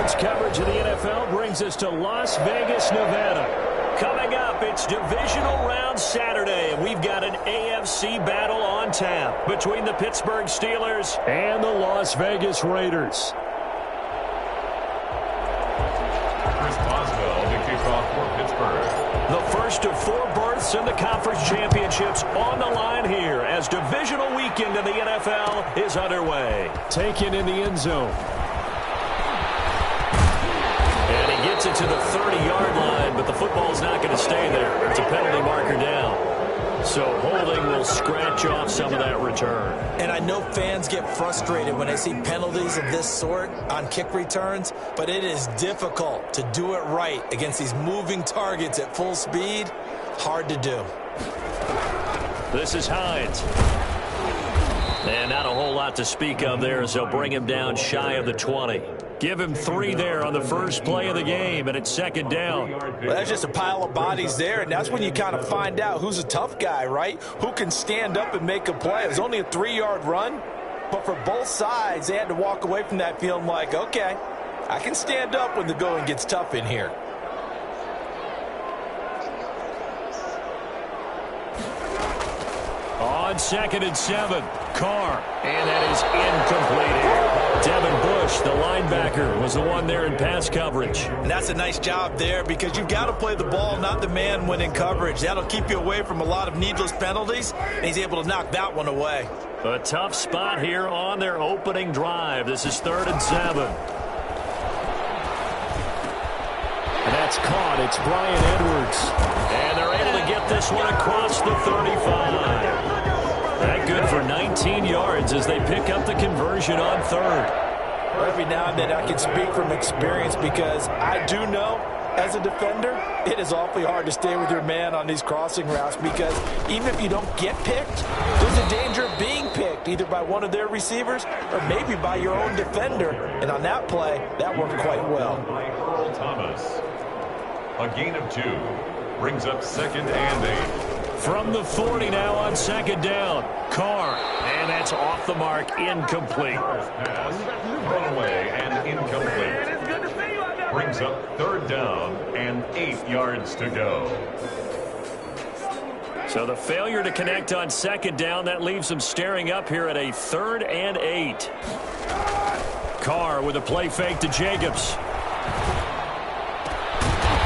Tonight's coverage of the NFL brings us to Las Vegas, Nevada. Coming up, it's Divisional Round Saturday, and we've got an AFC battle on tap between the Pittsburgh Steelers and the Las Vegas Raiders. Chris Boswell to kick off for Pittsburgh. The first of 4 berths in the conference championships on the line here as divisional weekend in the NFL is underway. Taken in the end zone. And he gets it to the 30-yard line, but the football's not going to stay there. It's a penalty marker down. So holding will scratch off some of that return. And I know fans get frustrated when they see penalties of this sort on kick returns, but it is difficult to do it right against these moving targets at full speed. Hard to do. This is Hines. And not a whole lot to speak of there as they'll bring him down shy of the 20. Give him 3 there on the first play of the game, and it's second down. Well, that's just a pile of bodies there, and that's when you kind of find out who's a tough guy, right? Who can stand up and make a play. It was only a 3-yard run, but for both sides, they had to walk away from that feeling like, okay, I can stand up when the going gets tough in here. On 2nd and 7, Carr, and that is incomplete here. Devin Bush, the linebacker, was the one there in pass coverage. And that's a nice job there because you've got to play the ball, not the man when in coverage. That'll keep you away from a lot of needless penalties, and he's able to knock that one away. A tough spot here on their opening drive. This is 3rd and 7. And that's caught. It's Brian Edwards. And they're able to get this one across the 35. That good for 19 yards as they pick up the conversion on 3rd. Every now and then I can speak from experience because I do know as a defender it is awfully hard to stay with your man on these crossing routes because even if you don't get picked, there's a danger of being picked either by one of their receivers or maybe by your own defender. And on that play, that worked quite well. By Earl Thomas. A gain of 2 brings up 2nd and 8. From the 40 now on 2nd down. Carr, and that's off the mark, incomplete. Pass, thrown away and incomplete. Brings up 3rd down and 8 yards to go. So the failure to connect on 2nd down, that leaves them staring up here at a 3rd and 8. Carr with a play fake to Jacobs.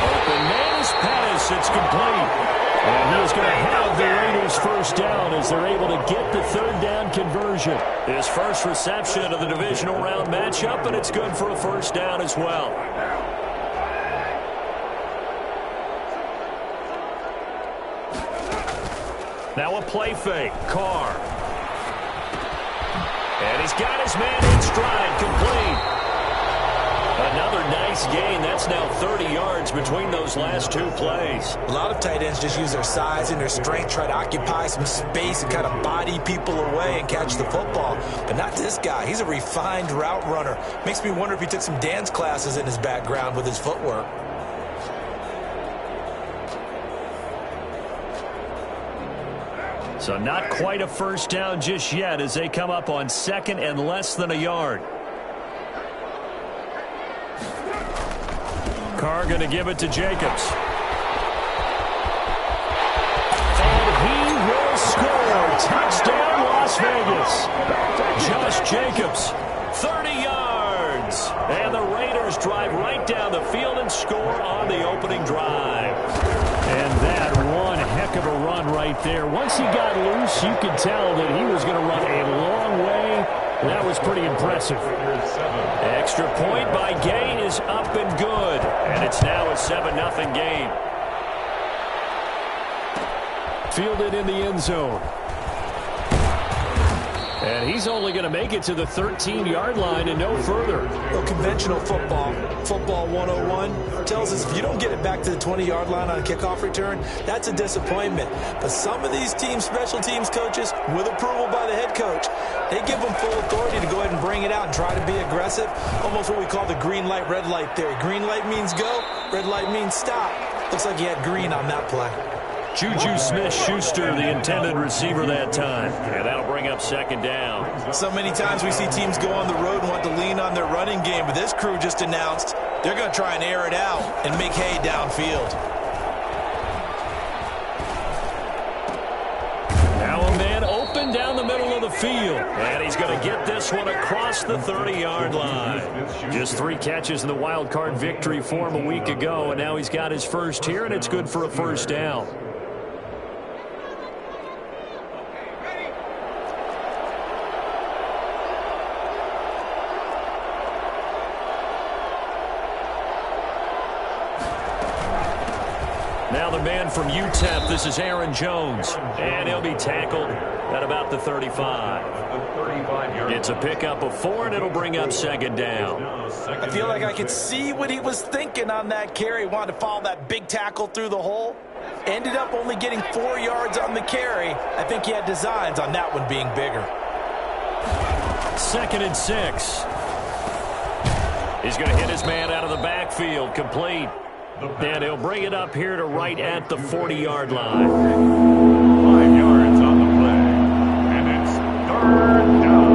Open man is Pettis. It's complete. And he is going to have the Raiders first down as they're able to get the 3rd down conversion. His first reception of the divisional round matchup, and it's good for a first down as well. Now a play fake. Carr. And he's got his man in stride, complete. Another nice gain. That's now 30 yards between those last 2 plays. A lot of tight ends just use their size and their strength, try to occupy some space and kind of body people away and catch the football. But not this guy. He's a refined route runner. Makes me wonder if he took some dance classes in his background with his footwork. So not quite a first down just yet as they come up on 2nd and less than a yard. Carr going to give it to Jacobs. And he will score. Touchdown, Las Vegas. Josh Jacobs, 30 yards. And the Raiders drive right down the field and score on the opening drive. And that one heck of a run right there. Once he got loose, you could tell that he was going to run a long way. That was pretty impressive. Extra point by Gay is up and good. And it's now a 7-0 game. Fielded in the end zone. And he's only going to make it to the 13-yard line and no further. Well, conventional football 101, tells us if you don't get it back to the 20-yard line on a kickoff return, that's a disappointment. But some of these teams, special teams coaches, with approval by the head coach, they give them full authority to go ahead and bring it out and try to be aggressive. Almost what we call the green light, red light theory. Green light means go, red light means stop. Looks like he had green on that play. Juju Smith-Schuster, the intended receiver that time. And that'll bring up second down. So many times we see teams go on the road and want to lean on their running game, but this crew just announced they're going to try and air it out and make hay downfield. Now a man open down the middle of the field. And he's going to get this one across the 30-yard line. Just 3 catches in the wild card victory for him a week ago, and now he's got his first here, and it's good for a first down. Now the man from UTEP, this is Aaron Jones. And he'll be tackled at about the 35. It's a pickup of 4, and it'll bring up second down. I feel like I could see what he was thinking on that carry. Wanted to follow that big tackle through the hole. Ended up only getting 4 yards on the carry. I think he had designs on that one being bigger. 2nd and 6. He's going to hit his man out of the backfield, complete. And he'll bring it up here to right at the 40-yard line. 5 yards on the play. And it's 3rd down.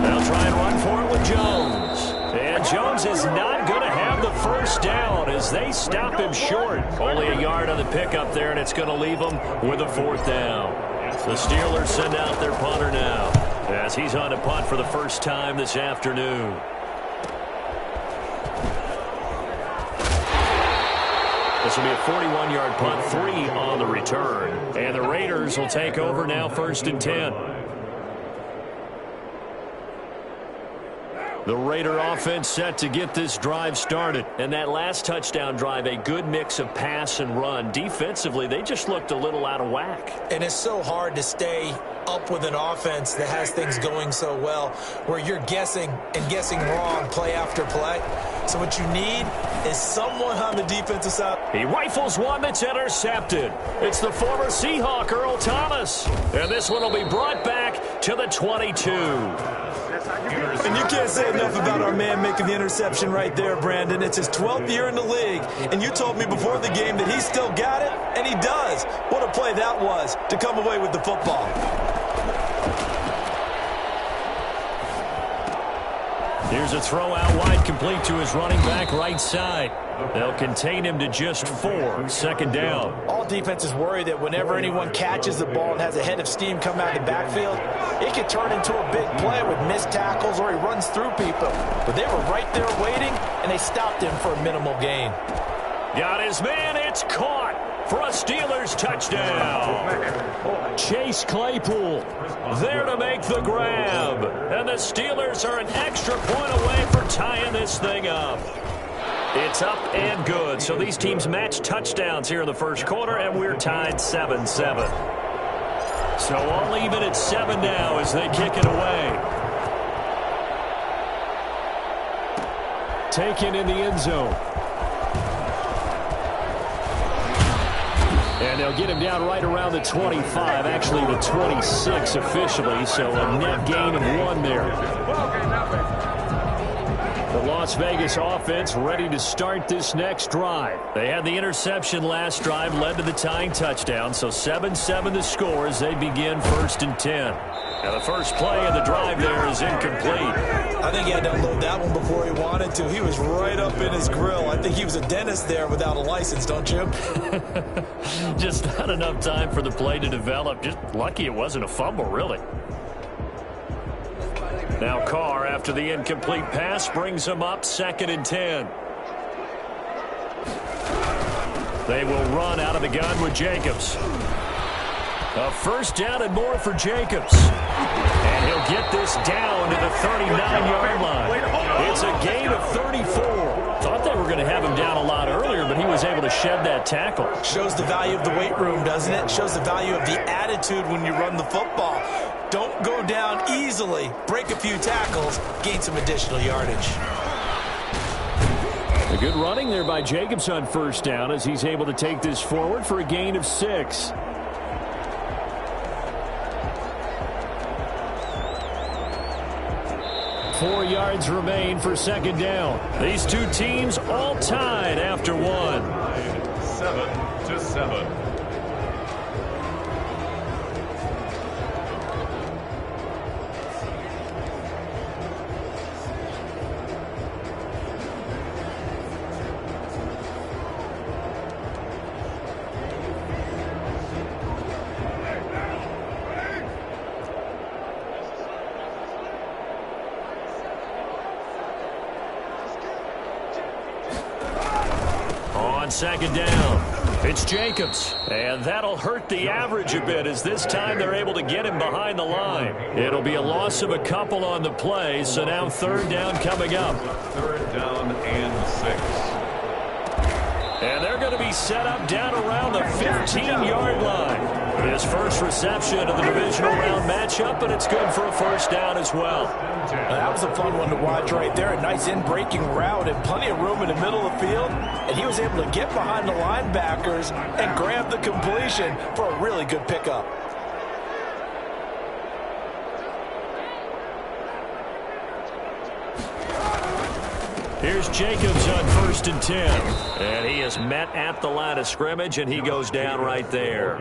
They'll try and run for it with Jones. And Jones is not going to have the first down as they stop him short. Only a yard on the pickup there, and it's going to leave him with a 4th down. The Steelers send out their punter now as he's on to punt for the first time this afternoon. This will be a 41-yard punt, 3 on the return. And the Raiders will take over now, 1st and 10. The Raider offense set to get this drive started. And that last touchdown drive, a good mix of pass and run. Defensively, they just looked a little out of whack. And it's so hard to stay up with an offense that has things going so well, where you're guessing and guessing wrong play after play. So what you need is someone on the defensive side. He rifles one that's intercepted. It's the former Seahawk, Earl Thomas. And this one will be brought back to the 22. And you can't say enough about our man making the interception right there, Brandon. It's his 12th year in the league, and you told me before the game that he still got it, and he does. What a play that was to come away with the football. Here's a throw out wide, complete to his running back right side. They'll contain him to just 4. 2nd down. All defenses worry that whenever anyone catches the ball and has a head of steam come out of the backfield, it could turn into a big play with missed tackles or he runs through people. But they were right there waiting, and they stopped him for a minimal gain. Got his man. It's caught for a Steelers touchdown. Chase Claypool there to make the grab. And the Steelers are an extra point away for tying this thing up. It's up and good. So these teams match touchdowns here in the first quarter, and we're tied 7-7. So all even at 7 now as they kick it away. Taken in the end zone. And they'll get him down right around the 25, actually the 26 officially, so a net gain of 1 there. The Las Vegas offense ready to start this next drive. They had the interception last drive, led to the tying touchdown, so 7-7 the score as they begin 1st and 10. Now the first play of the drive there is incomplete. I think he had to unload that one before he wanted to. He was right up in his grill. I think he was a dentist there without a license, don't you? Just not enough time for the play to develop. Just lucky it wasn't a fumble, really. Now Carr, after the incomplete pass, brings him up 2nd and 10. They will run out of the gun with Jacobs. A first down and more for Jacobs. And he'll get this down to the 39-yard line. It's a gain of 34. Thought they were going to have him down a lot earlier, but he was able to shed that tackle. Shows the value of the weight room, doesn't it? Shows the value of the attitude when you run the football. Don't go down easily. Break a few tackles. Gain some additional yardage. A good running there by Jacobs on first down as he's able to take this forward for a gain of 6. Four yards remain for second down. These two teams all tied after 1. 7 7. Second down. It's Jacobs. And that'll hurt the average a bit as this time they're able to get him behind the line. It'll be a loss of a couple on the play, so now third down coming up. Third down and 6. And they're going to be set up down around the 15-yard line. His first reception of the divisional round matchup, and it's good for a first down as well. That was a fun one to watch right there. A nice in-breaking route and plenty of room in the middle of the field. And he was able to get behind the linebackers and grab the completion for a really good pickup. Here's Jacobs on 1st and 10. And he is met at the line of scrimmage, and he goes down right there.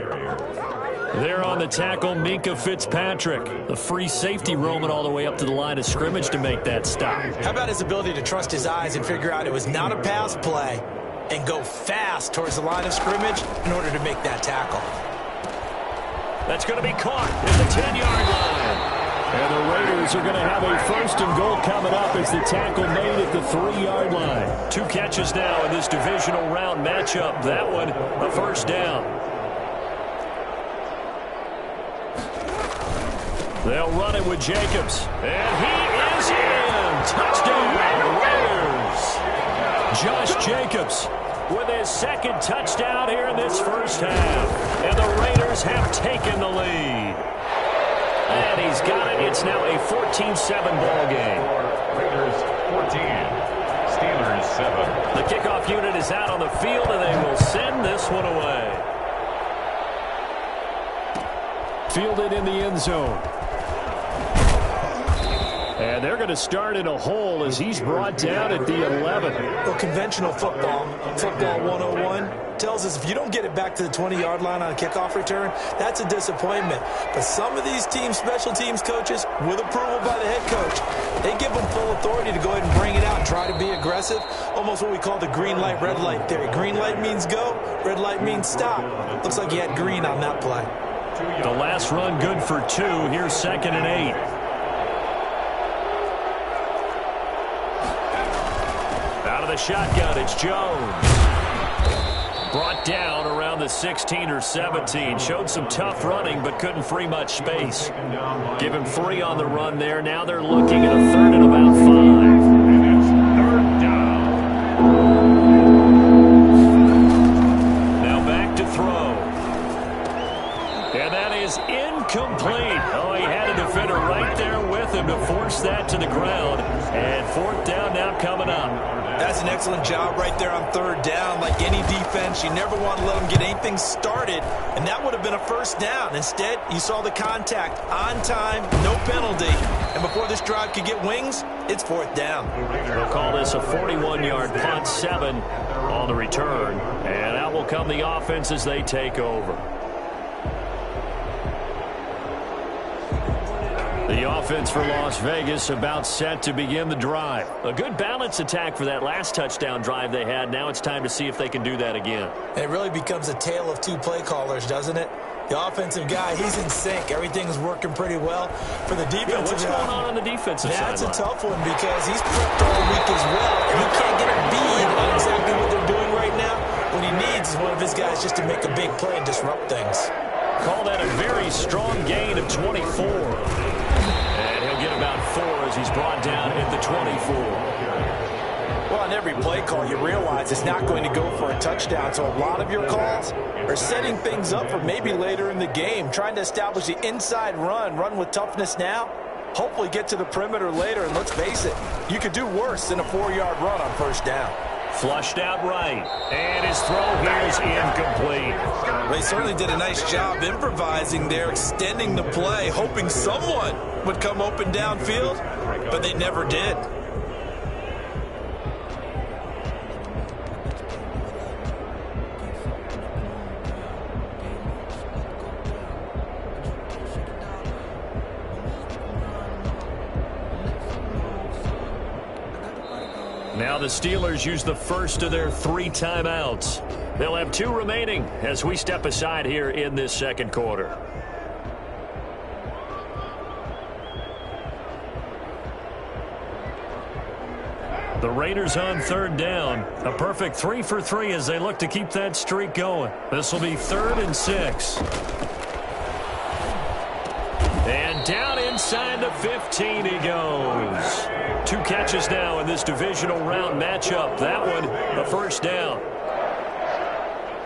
There on the tackle, Minkah Fitzpatrick. The free safety roaming all the way up to the line of scrimmage to make that stop. How about his ability to trust his eyes and figure out it was not a pass play and go fast towards the line of scrimmage in order to make that tackle. That's going to be caught at the 10-yard line. And the Raiders are going to have a 1st and goal coming up as the tackle made at the 3-yard line. 2 catches now in this divisional round matchup. That one, a first down. They'll run it with Jacobs. And he is in. Touchdown, Raiders. Josh Jacobs with his 2nd touchdown here in this first half. And the Raiders have taken the lead. And he's got it. It's now a 14-7 ball game. Raiders 14, Steelers 7. The kickoff unit is out on the field, and they will send this one away. Fielded in the end zone. And they're going to start in a hole as he's brought down at the 11. Well, conventional football 101, tells us if you don't get it back to the 20-yard line on a kickoff return, that's a disappointment. But some of these teams, special teams coaches, with approval by the head coach, they give them full authority to go ahead and bring it out and try to be aggressive. Almost what we call the green light, red light theory. Green light means go, red light means stop. Looks like you had green on that play. The last run good for 2. Here's 2nd and 8. The shotgun, it's Jones. Brought down around the 16 or 17. Showed some tough running, but couldn't free much space. Give him 3 on the run there. Now they're looking at a 3rd and about 5. And it's 3rd down. Now back to throw. And that is incomplete. Oh, he had a defender right there with him to force that to the ground. And 4th down now coming up. That's an excellent job right there on 3rd down. Like any defense, you never want to let them get anything started, and that would have been a first down. Instead, you saw the contact on time, no penalty, and before this drive could get wings, it's 4th down. We'll call this a 41-yard punt, 7 on the return, and out will come the offense as they take over. The offense for Las Vegas about set to begin the drive. A good balance attack for that last touchdown drive they had. Now it's time to see if they can do that again. And it really becomes a tale of 2 play callers, doesn't it? The offensive guy, he's in sync. Everything's working pretty well. For the defensive guy, what's going on the defensive side? That's a tough one because he's prepped all week as well. And he can't get a bead on exactly what they're doing right now. What he needs is one of his guys just to make a big play and disrupt things. Call that a very strong gain of 24. And he'll get about 4 as he's brought down at the 24. Well, on every play call, you realize it's not going to go for a touchdown. So a lot of your calls are setting things up for maybe later in the game, trying to establish the inside run with toughness now, hopefully get to the perimeter later. And let's face it, you could do worse than a 4-yard run on first down. Flushed out right, and his throw here is incomplete. They certainly did a nice job improvising there, extending the play, hoping someone would come open downfield, but they never did. Now the Steelers use the first of their 3 timeouts. They'll have 2 remaining as we step aside here in this second quarter. The Raiders on 3rd down. A perfect 3 for 3 as they look to keep that streak going. This will be 3rd and 6. And down inside the 15 he goes. 2 catches now in this divisional round matchup. That one, a first down.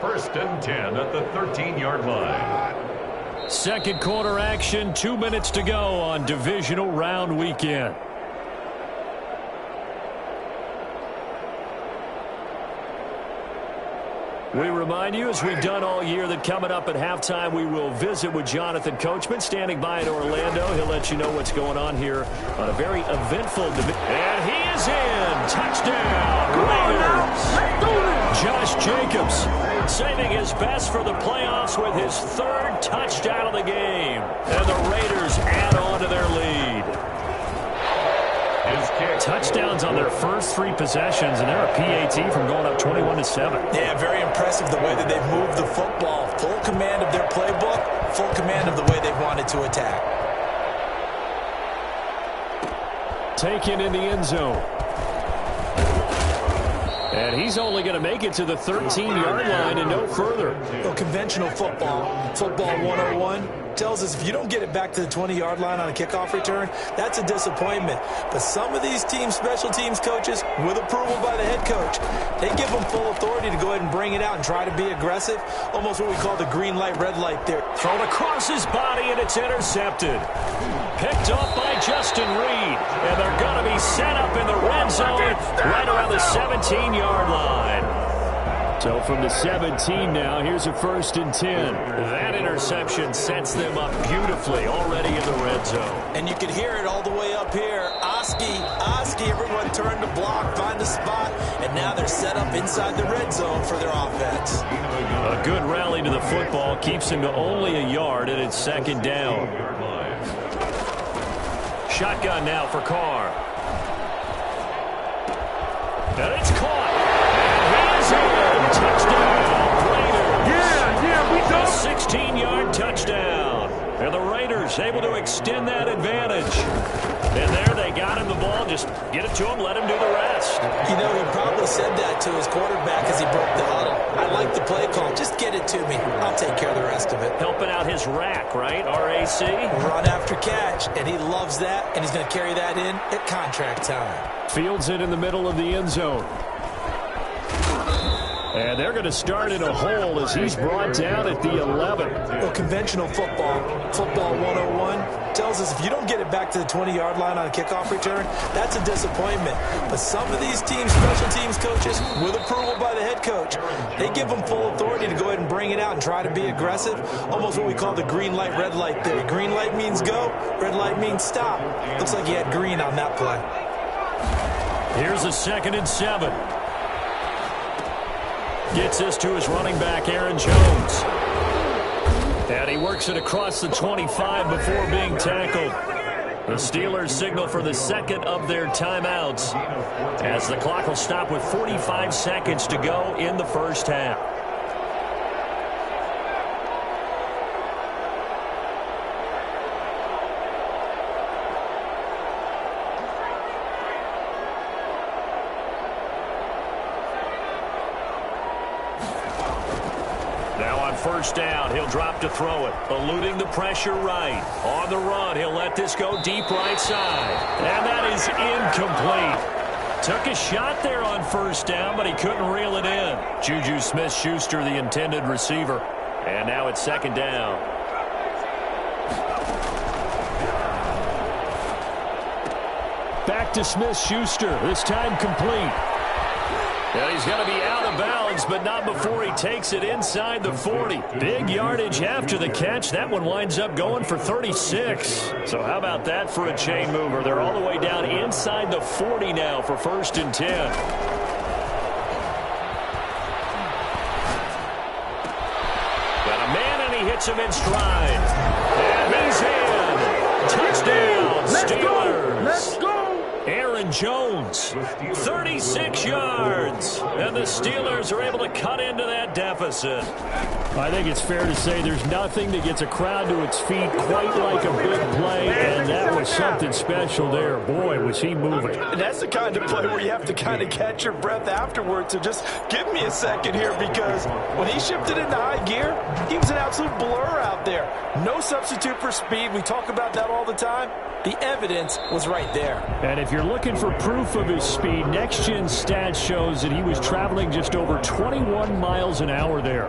1st and 10 at the 13-yard line. Second quarter action, 2 minutes to go on divisional round weekend. We remind you, as we've done all year, that coming up at halftime, we will visit with Jonathan Coachman, standing by in Orlando. He'll let you know what's going on here on a very eventful division. And he is in. Touchdown, Raiders. Josh Jacobs saving his best for the playoffs with his 3rd touchdown of the game. And the Raiders add on to their lead. Touchdowns on their first 3 possessions, and they're a PAT from going up 21-7. Yeah, very impressive the way that they've moved the football. Full command of their playbook, full command of the way they've wanted to attack. Taken in the end zone. And he's only going to make it to the 13-yard line and no further. Well, conventional football, football 101, tells us if you don't get it back to the 20-yard line on a kickoff return, that's a disappointment. But some of these special teams coaches, with approval by the head coach, they give them full authority to go ahead and bring it out and try to be aggressive. Almost what we call the green light, red light there. Thrown across his body, and it's intercepted. Picked off by Justin Reed. And they're going to be set up in the red zone right around the 17-yard line. So from the 17 now, here's a 1st and 10. That interception sets them up beautifully already in the red zone. And you can hear it all the way up here. Oski, everyone turned to block, find a spot, and now they're set up inside the red zone for their offense. A good rally to the football keeps him to only a yard, and it's 2nd down. Shotgun now for Carr. And it's caught. Touchdown, Raiders. We go. 16-yard touchdown. And the Raiders able to extend that advantage. And there they got him the ball. Just get it to him, let him do the rest. You know, he probably said that to his quarterback as he broke the huddle. I like the play call. Just get it to me. I'll take care of the rest of it. Helping out his rack, right? R-A-C? Run after catch. And he loves that. And he's going to carry that in at contract time. Fields it in the middle of the end zone. And they're going to start in a hole as he's brought down at the 11. Well, conventional football, football 101, tells us if you don't get it back to the 20-yard line on a kickoff return, that's a disappointment. But some of these special teams coaches, with approval by the head coach, they give them full authority to go ahead and bring it out and try to be aggressive. Almost what we call the green light, red light theory. Green light means go, red light means stop. Looks like he had green on that play. Here's a 2nd and 7. Gets this to his running back, Aaron Jones. And he works it across the 25 before being tackled. The Steelers signal for the 2nd of their timeouts as the clock will stop with 45 seconds to go in the first half. First down, he'll drop to throw it. Eluding the pressure right. On the run, he'll let this go deep right side. And that is incomplete. Took a shot there on first down, but he couldn't reel it in. Juju Smith-Schuster, the intended receiver. And now it's 2nd down. Back to Smith-Schuster, this time complete. And he's going to be out of bounds, but not before he takes it inside the 40. Big yardage after the catch. That one winds up going for 36. So how about that for a chain mover? They're all the way down inside the 40 now for 1st and 10. Got a man, and he hits him in stride. And he's in. Touchdown, Steelers. Let's go. Aaron Jones, 36 yards. And the Steelers are able to cut into that deficit. I think it's fair to say there's nothing that gets a crowd to its feet quite like a big play, and that was something special there. Boy, was he moving. And that's the kind of play where you have to kind of catch your breath afterwards. So just give me a second here, because when he shifted into high gear, he was an absolute blur out there. No substitute for speed. We talk about that all the time. The evidence was right there. And if you're looking for proof of his speed, Next Gen Stats shows that he was traveling just over 21 miles an hour there.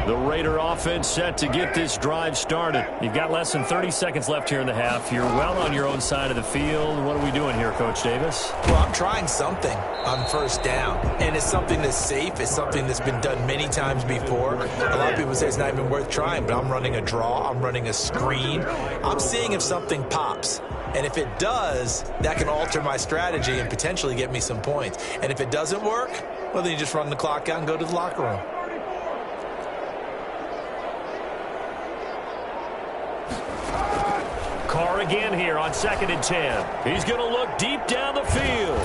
The Raider offense set to get this drive started. You've got less than 30 seconds left here in the half. You're well on your own side of the field. What are we doing here, Coach Davis? Well, I'm trying something on first down, and it's something that's safe. It's something that's been done many times before. A lot of people say it's not even worth trying, but I'm running a draw. I'm running a screen. I'm seeing if something pops. And if it does, that can alter my strategy and potentially get me some points. And if it doesn't work, well, then you just run the clock out and go to the locker room. Carr again here on 2nd and 10. He's going to look deep down the field.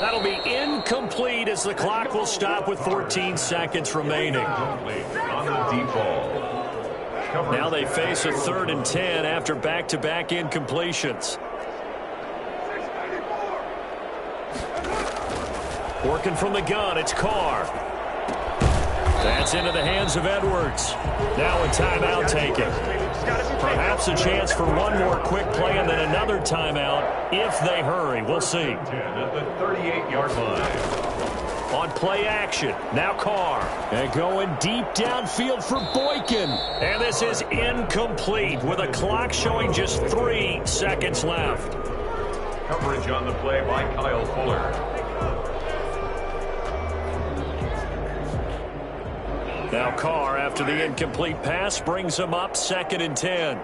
That'll be incomplete as the clock will stop with 14 seconds remaining. On the deep ball. Now they face a 3rd and 10 after back-to-back incompletions. Working from the gun, it's Carr. That's into the hands of Edwards. Now a timeout taken. Perhaps a chance for one more quick play and then another timeout if they hurry. We'll see. At the 38-yard line. On play action, now Carr. And going deep downfield for Boykin. And this is incomplete with a clock showing just 3 seconds left. Coverage on the play by Kyle Fuller. Now Carr, after the incomplete pass, brings him up 2nd and 10.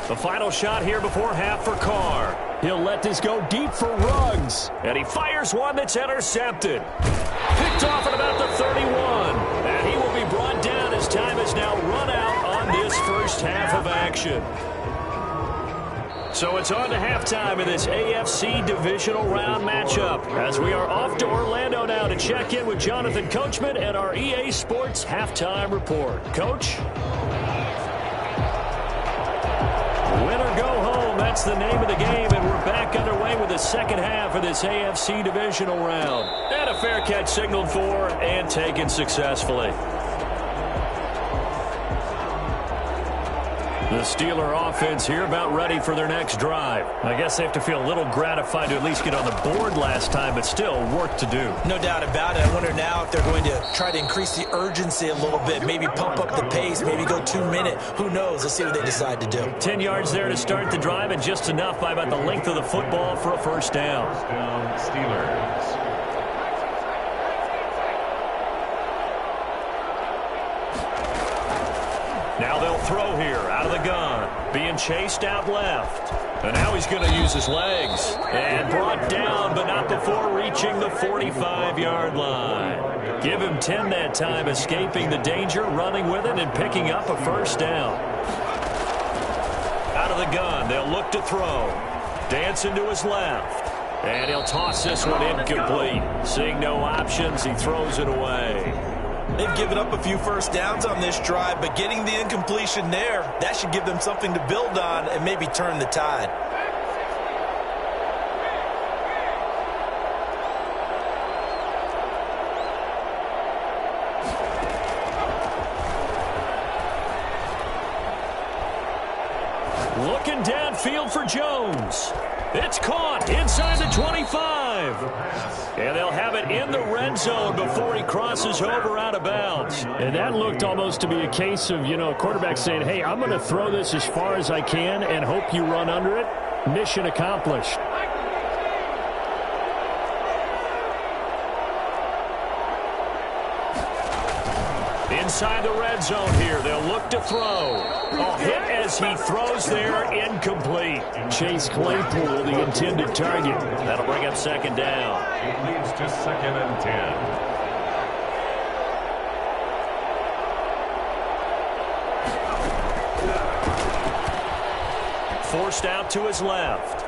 The final shot here before half for Carr. He'll let this go deep for Ruggs. And he fires one that's intercepted. Picked off at about the 31. And he will be brought down as time has now run out on this first half of action. So it's on to halftime in this AFC divisional round matchup as we are off to Orlando now to check in with Jonathan Coachman and our EA Sports halftime report. Coach? Win or go home, that's the name of the game, and we're back underway with the second half of this AFC divisional round. And a fair catch signaled for and taken successfully. The Steeler offense here about ready for their next drive. I guess they have to feel a little gratified to at least get on the board last time, but still work to do. No doubt about it. I wonder now if they're going to try to increase the urgency a little bit, maybe pump up the pace, maybe go 2-minute. Who knows? Let's see what they decide to do. 10 yards there to start the drive, and just enough by about the length of the football for a first down. Steelers. Now they'll throw here out of the gun. Being chased out left. And now he's going to use his legs. And brought down, but not before reaching the 45-yard line. Give him 10 that time, escaping the danger, running with it, and picking up a first down. Out of the gun, they'll look to throw. Dancing to his left. And he'll toss this one incomplete. Seeing no options, he throws it away. They've given up a few first downs on this drive, but getting the incompletion there, that should give them something to build on and maybe turn the tide. Looking downfield for Jones. It's caught inside the 25. And they'll have it in the red zone before he crosses over out of bounds. And that looked almost to be a case of, a quarterback saying, hey, I'm going to throw this as far as I can and hope you run under it. Mission accomplished. Inside the red zone here, they'll look to throw. A hit as he throws there, incomplete. Chase Claypool, the intended target. That'll bring up second down. It leads to 2nd and 10. forced out to his left.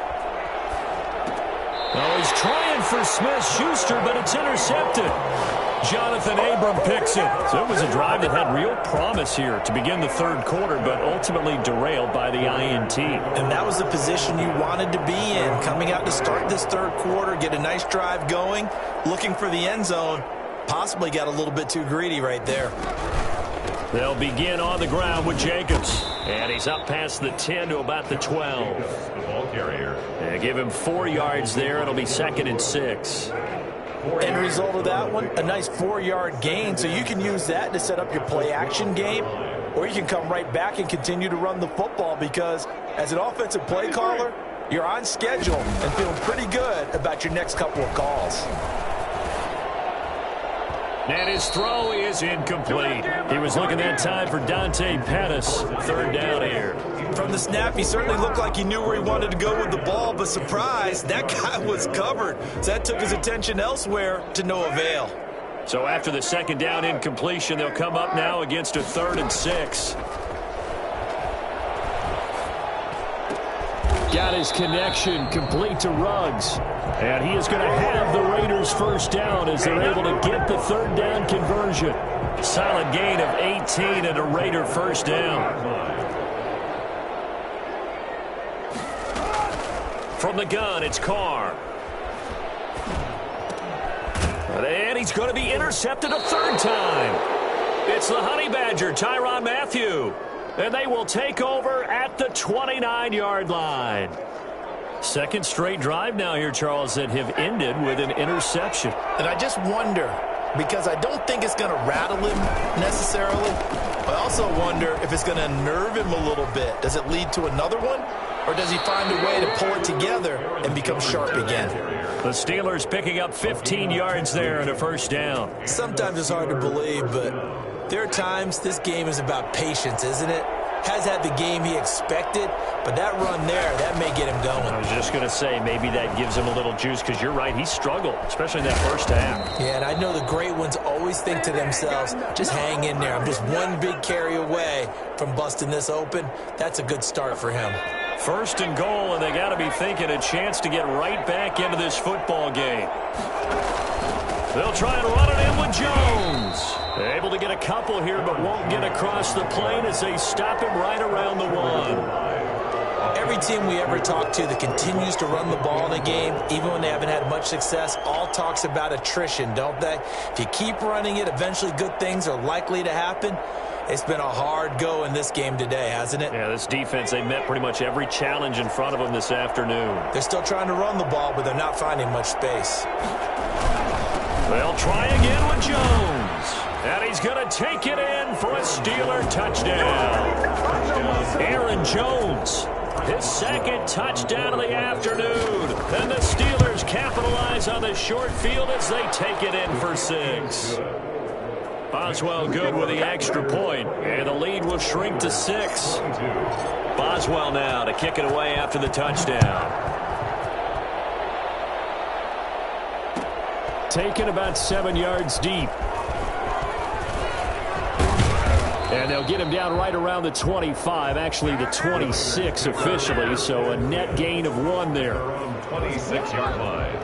Oh, he's trying for Smith-Schuster, but it's intercepted. Jonathan Abram picks it. So it was a drive that had real promise here to begin the third quarter, but ultimately derailed by the INT. And that was the position you wanted to be in. Coming out to start this third quarter, get a nice drive going, looking for the end zone. Possibly got a little bit too greedy right there. They'll begin on the ground with Jacobs. And he's up past the 10 to about the 12. The ball carrier. They give him 4 yards there. It'll be 2nd and 6. End result of that one, a nice 4-yard gain. So you can use that to set up your play-action game, or you can come right back and continue to run the football because as an offensive play caller, you're on schedule and feeling pretty good about your next couple of calls. And his throw is incomplete. He was looking that time for Dante Pettis. 3rd down here. From the snap, he certainly looked like he knew where he wanted to go with the ball, but surprise, that guy was covered. So that took his attention elsewhere to no avail. So after the 2nd down incompletion, they'll come up now against a 3rd and 6. Got his connection complete to Ruggs. And he is going to have the Raiders 1st down as they're able to get the 3rd down conversion. Solid gain of 18 and a Raider 1st down. From the gun, it's Carr. And he's going to be intercepted a 3rd time. It's the Honey Badger, Tyrann Mathieu. And they will take over at the 29-yard line. 2nd straight drive now here, Charles, that have ended with an interception. And I just wonder, because I don't think it's going to rattle him necessarily. I also wonder if it's going to unnerve him a little bit. Does it lead to another one? Or does he find a way to pull it together and become sharp again? The Steelers picking up 15 yards there and a 1st down. Sometimes it's hard to believe, but there are times this game is about patience, isn't it? Has had the game he expected, but that run there, that may get him going. I was just going to say, maybe that gives him a little juice, because you're right, he struggled, especially in that 1st half. Yeah, and I know the great ones always think to themselves, just hang in there. I'm just one big carry away from busting this open. That's a good start for him. 1st and goal, and they got to be thinking a chance to get right back into this football game. They'll try and run it in with Jones. Able to get a couple here, but won't get across the plane as they stop him right around the 1. Every team we ever talk to that continues to run the ball in a game, even when they haven't had much success, all talks about attrition, don't they? If you keep running it, eventually good things are likely to happen. It's been a hard go in this game today, hasn't it? Yeah, this defense, they met pretty much every challenge in front of them this afternoon. They're still trying to run the ball, but they're not finding much space. They'll try again with Jones. And he's going to take it in for a Steeler touchdown. Aaron Jones, his 2nd touchdown of the afternoon. And the Steelers capitalize on the short field as they take it in for 6. Boswell good with the extra point, and the lead will shrink to 6. Boswell now to kick it away after the touchdown. Taken about 7 yards deep. And they'll get him down right around the 25, actually the 26 officially, so a net gain of 1 there. 26-yard line.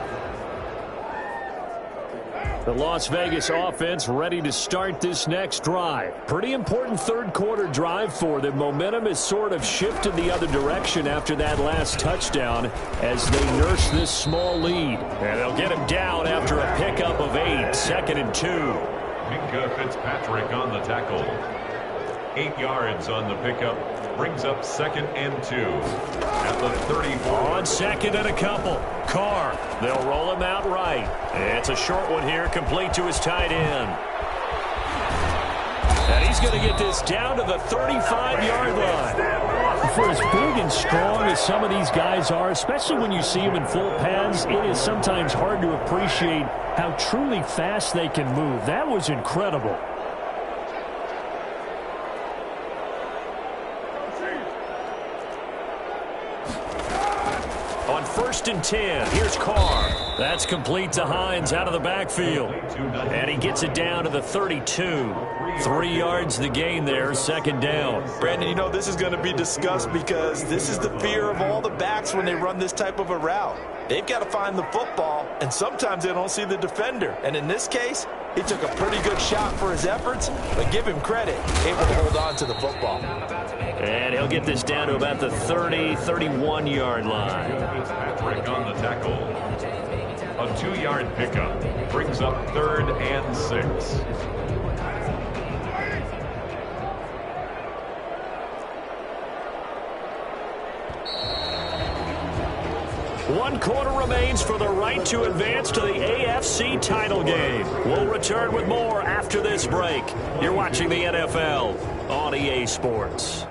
The Las Vegas offense ready to start this next drive. Pretty important 3rd quarter drive for them. Momentum has sort of shifted the other direction after that last touchdown as they nurse this small lead. And they'll get him down after a pickup of 8, 2nd and 2. Minka Fitzpatrick on the tackle. 8 yards on the pickup. Brings up 2nd and 2 at the 34. On 2nd and a couple. Carr, they'll roll him out right. It's a short one here, complete to his tight end. And he's going to get this down to the 35-yard line. For as big and strong as some of these guys are, especially when you see them in full pads, it is sometimes hard to appreciate how truly fast they can move. That was incredible. On 1st and 10, here's Carr. That's complete to Hines out of the backfield. And he gets it down to the 32. 3 yards the gain there, 2nd down. Brandon, you know this is going to be discussed because this is the fear of all the backs when they run this type of a route. They've got to find the football, and sometimes they don't see the defender. And in this case, he took a pretty good shot for his efforts, but give him credit, able to hold on to the football. And he'll get this down to about the 30, 31-yard line. Patrick on the tackle. A 2-yard pickup brings up 3rd and 6. One quarter remains for the right to advance to the AFC title game. We'll return with more after this break. You're watching the NFL on EA Sports.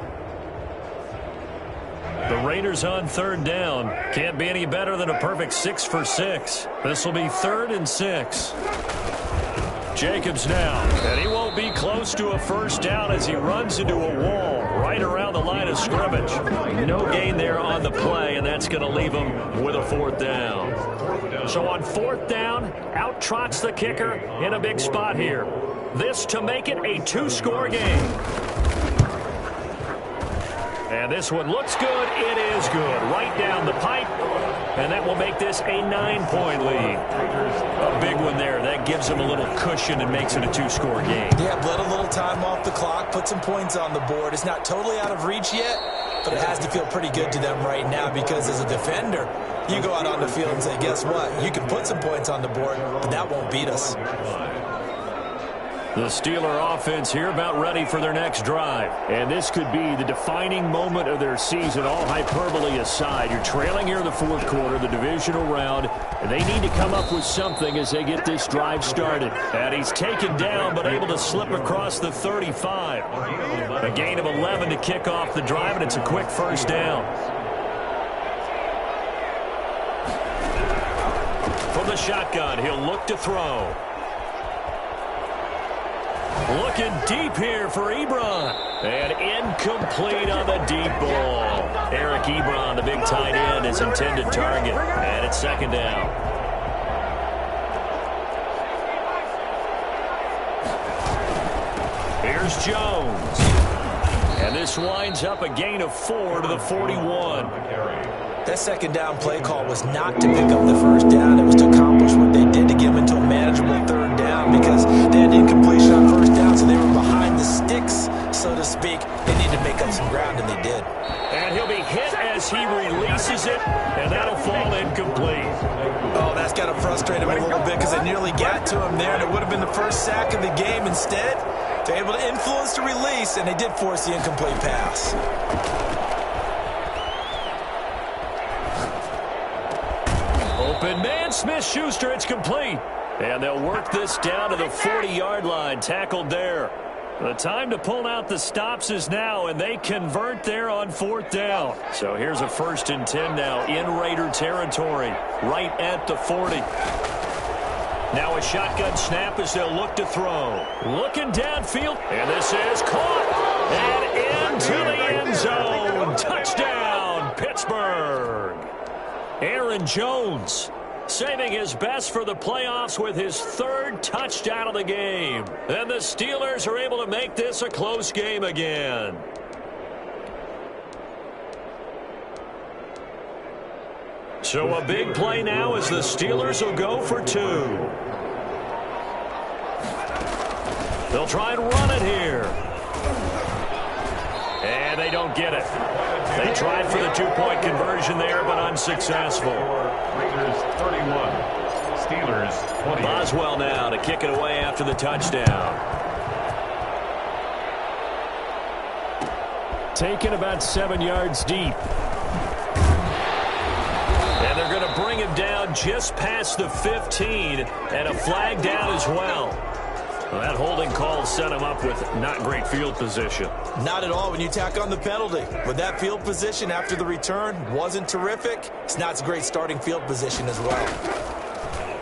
The Raiders on 3rd down. Can't be any better than a perfect 6 for 6. This will be 3rd and 6. Jacobs now, and he won't be close to a 1st down as he runs into a wall right around the line of scrimmage. No gain there on the play, and that's going to leave him with a 4th down. So on 4th down, out trots the kicker in a big spot here. This to make it a 2-score game. And this one looks good. It is good. Right down the pipe. And that will make this a 9-point lead. A big one there. That gives them a little cushion and makes it a 2-score game. Yeah, bled a little time off the clock, put some points on the board. It's not totally out of reach yet, but it has to feel pretty good to them right now because as a defender, you go out on the field and say, guess what? You can put some points on the board, but that won't beat us. The Steeler offense here about ready for their next drive. And this could be the defining moment of their season, all hyperbole aside. You're trailing here in the 4th quarter, the divisional round, and they need to come up with something as they get this drive started. And he's taken down but able to slip across the 35. A gain of 11 to kick off the drive, and it's a quick 1st down. From the shotgun, he'll look to throw. Looking deep here for Ebron. And incomplete on the deep ball. Eric Ebron, the big tight end, his intended target. And it's 2nd down. Here's Jones. And this winds up a gain of 4 to the 41. That 2nd down play call was not to pick up the 1st down. It was to accomplish what they did to get them into a manageable 3rd down because they had incompletion on 1st down, so they were behind the sticks, so to speak. They needed to make up some ground, and they did. And he'll be hit as he releases it, and that'll fall incomplete. Oh, that's got to frustrate him a little bit because they nearly got to him there, and it would have been the 1st sack of the game. Instead, they're able to influence the release, and they did force the incomplete pass. Open man, Smith-Schuster, it's complete. And they'll work this down to the 40-yard line, tackled there. The time to pull out the stops is now, and they convert there on 4th down. So here's a 1st and 10 now in Raider territory, right at the 40. Now a shotgun snap as they'll look to throw. Looking downfield, and this is caught. And into the end zone. Touchdown, Pittsburgh. Aaron Jones saving his best for the playoffs with his 3rd touchdown of the game. And the Steelers are able to make this a close game again. So a big play now as the Steelers will go for 2. They'll try and run it here. And they don't get it. They tried for the 2-point conversion there, but unsuccessful. Raiders 31, Steelers 20. Boswell now to kick it away after the touchdown. Taken about 7 yards deep. And they're going to bring him down just past the 15, and a flag down as well. Well, that holding call set him up with not great field position. Not at all when you tack on the penalty. With that field position after the return wasn't terrific. It's not a great starting field position as well.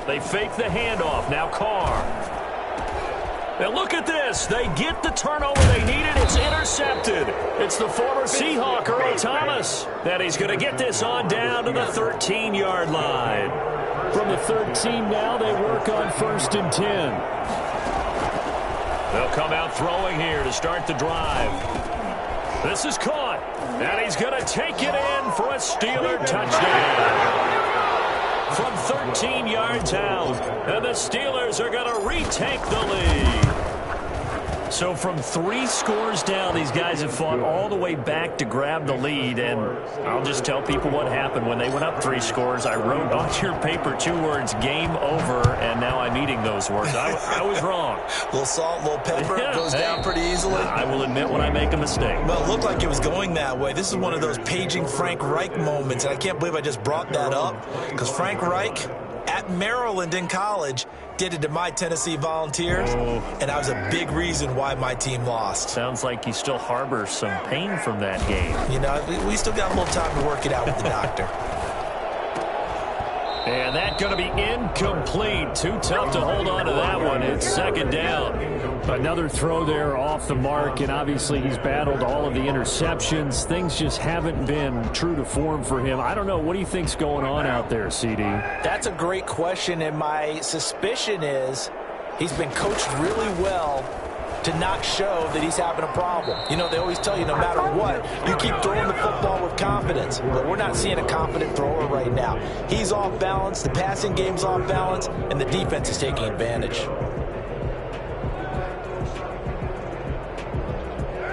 They fake the handoff. Now Carr. And look at this. They get the turnover they needed. It's intercepted. It's the former Seahawk, Earl Thomas. And he's going to get this on down to the 13-yard line. From the 13 now, they work on 1st and 10. They'll come out throwing here to start the drive. This is caught. And he's going to take it in for a Steeler touchdown. From 13 yards out, and the Steelers are going to retake the lead. So from 3 scores down, these guys have fought all the way back to grab the lead, and I'll just tell people what happened when they went up 3 scores. I wrote on your paper 2 words, game over, and now I'm eating those words. I was wrong. A little salt, a little pepper, goes down pretty easily. I will admit when I make a mistake. Well, it looked like it was going that way. This is one of those paging Frank Reich moments, and I can't believe I just brought that up, because Frank Reich at Maryland in college did it to my Tennessee Volunteers, and that was a big reason why my team lost. Sounds like he still harbors some pain from that game. You know, we still got a little time to work it out with the doctor. And that's going to be incomplete. Too tough to hold on to that one. It's 2nd down. Another throw there off the mark, and obviously he's battled all of the interceptions. Things just haven't been true to form for him. I don't know. What do you think's going on out there, CD? That's a great question, and my suspicion is he's been coached really well to not show that he's having a problem. You know, they always tell you no matter what, you keep throwing the football with confidence. But we're not seeing a confident thrower right now. He's off balance, the passing game's off balance, and the defense is taking advantage.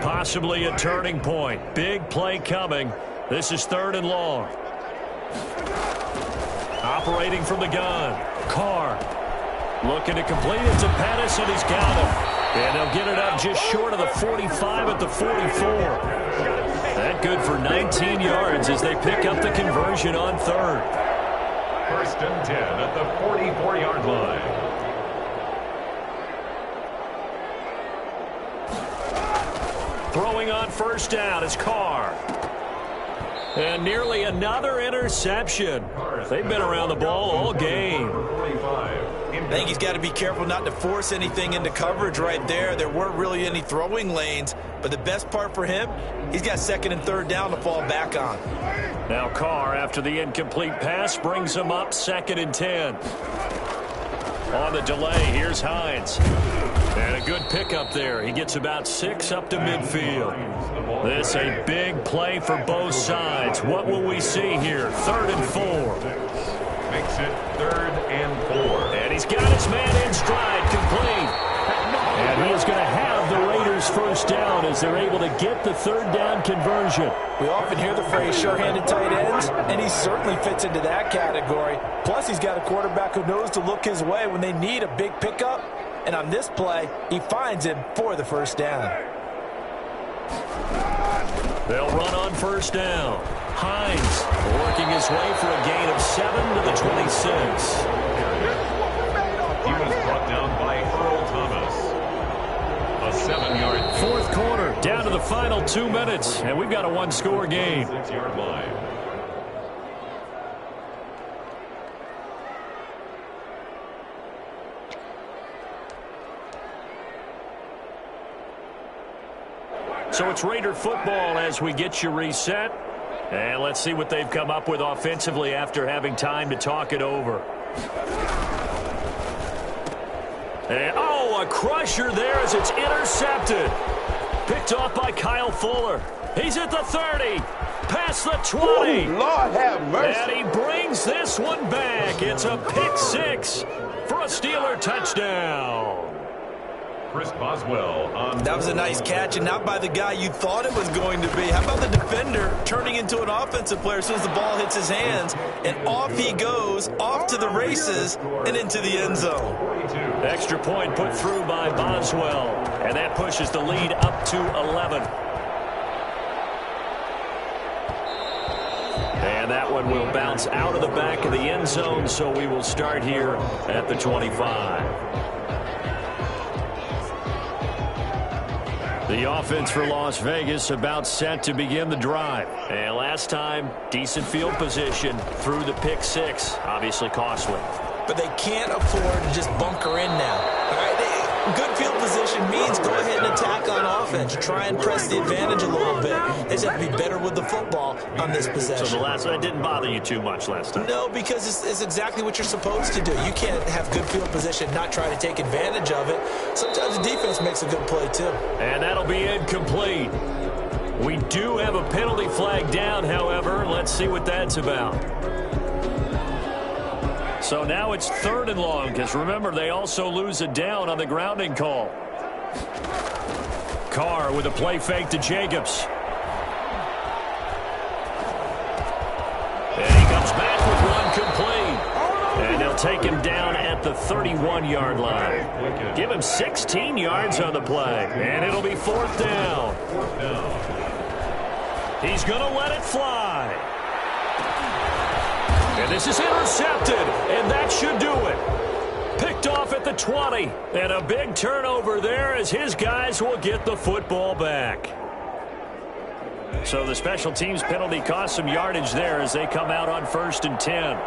Possibly a turning point. Big play coming. This is 3rd and long. Operating from the gun. Carr looking to complete it to Pettis, and he's got him. And they'll get it up just short of the 45 at the 44. That good for 19 yards as they pick up the conversion on 3rd. 1st and 10 at the 44-yard line. Throwing on 1st down is Carr. And nearly another interception. They've been around the ball all game. I think he's got to be careful not to force anything into coverage right there. There weren't really any throwing lanes, but the best part for him, he's got 2nd and 3rd down to fall back on. Now Carr, after the incomplete pass, brings him up 2nd and 10. On the delay, here's Hines. And a good pickup there. He gets about 6 up to midfield. This a big play for both sides. What will we see here? 3rd and 4. Makes it 3rd and 4. And he's got his man in stride, complete. And he is going to have the Raiders 1st down as they're able to get the 3rd down conversion. We often hear the phrase sure-handed tight ends, and he certainly fits into that category. Plus, he's got a quarterback who knows to look his way when they need a big pickup. And on this play, he finds him for the 1st down. They'll run on 1st down. Hines working his way for a gain of 7 to the 26. He was brought down by Earl Thomas. A 7-yard. 4th quarter, down to the final 2 minutes, and we've got a 1-score game. 6-yard line. So it's Raider football as we get you reset. And let's see what they've come up with offensively after having time to talk it over. And, a crusher there as it's intercepted. Picked off by Kyle Fuller. He's at the 30. Past the 20. Ooh, Lord have mercy. And he brings this one back. It's a pick 6 for a Steeler touchdown. Chris Boswell on. That was a nice catch, and not by the guy you thought it was going to be. How about the defender turning into an offensive player as soon as the ball hits his hands, and off he goes, off to the races, and into the end zone. Extra point put through by Boswell, and that pushes the lead up to 11. And that one will bounce out of the back of the end zone, so we will start here at the 25. The offense for Las Vegas about set to begin the drive. And last time, decent field position through the pick 6. Obviously costly. But they can't afford to just bunker in now. All right, Good field position means go ahead and attack on offense. Try and press the advantage a little bit. They just have to be better with the football on this possession. So the last one didn't bother you too much last time? No, because it's exactly what you're supposed to do. You can't have good field position, not try to take advantage of it. Sometimes the defense makes a good play, too. And that'll be incomplete. We do have a penalty flag down, however. Let's see what that's about. So now it's 3rd and long, because remember, they also lose a down on the grounding call. Carr with a play fake to Jacobs. And he comes back with one complete. And they'll take him down at the 31-yard line. Give him 16 yards on the play. And it'll be 4th down. He's going to let it fly. And this is intercepted, and that should do it. Picked off at the 20, and a big turnover there as his guys will get the football back. So the special teams penalty cost some yardage there as they come out on 1st and 10.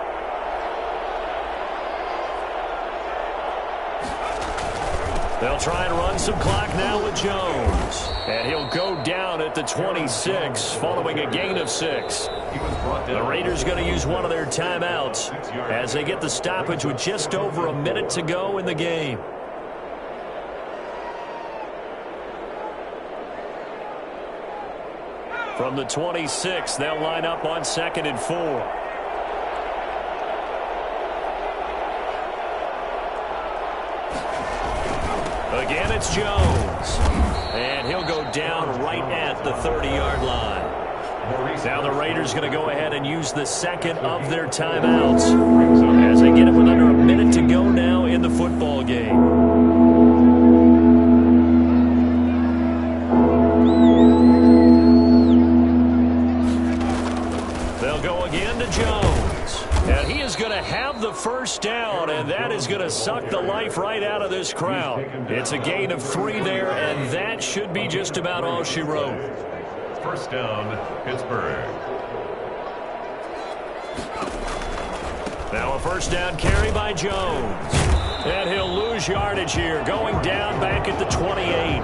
They'll try and run some clock now with Jones. And he'll go down at the 26 following a gain of 6. The Raiders going to use one of their timeouts as they get the stoppage with just over a minute to go in the game. From the 26, they'll line up on 2nd and 4. Again, it's Jones. And he'll go down right at the 30-yard line. Now the Raiders going to go ahead and use the second of their timeouts as they get it with under a minute to go now in the football game. They'll go again to Jones. And he is going to have the first down, and that is going to suck the life right out of this crowd. It's a gain of 3 there, and that should be just about all she wrote. 1st down, Pittsburgh. Now a 1st down carry by Jones. And he'll lose yardage here, going down back at the 28.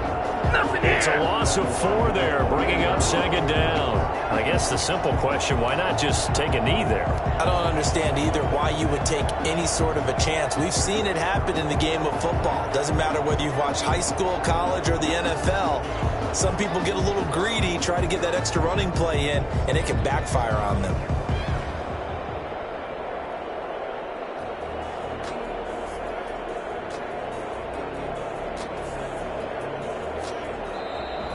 It's a loss of 4 there, bringing up 2nd down. I guess the simple question, why not just take a knee there? I don't understand either why you would take any sort of a chance. We've seen it happen in the game of football. Doesn't matter whether you've watched high school, college, or the NFL. Some people get a little greedy, try to get that extra running play in, and it can backfire on them.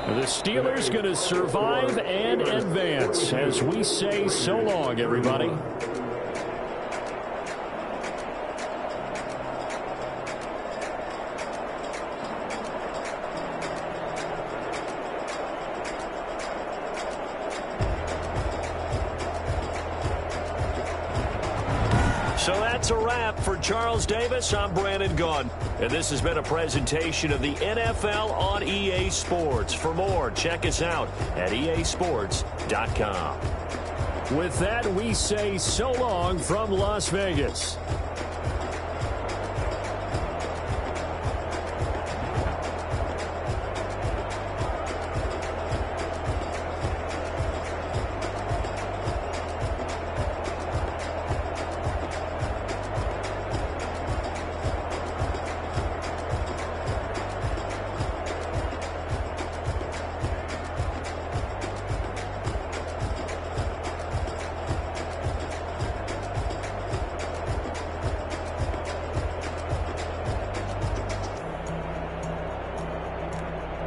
The Steelers going to survive and advance as we say so long, everybody. So that's a wrap for Charles Davis. I'm Brandon Gaudin. And this has been a presentation of the NFL on EA Sports. For more, check us out at easports.com. With that, we say so long from Las Vegas.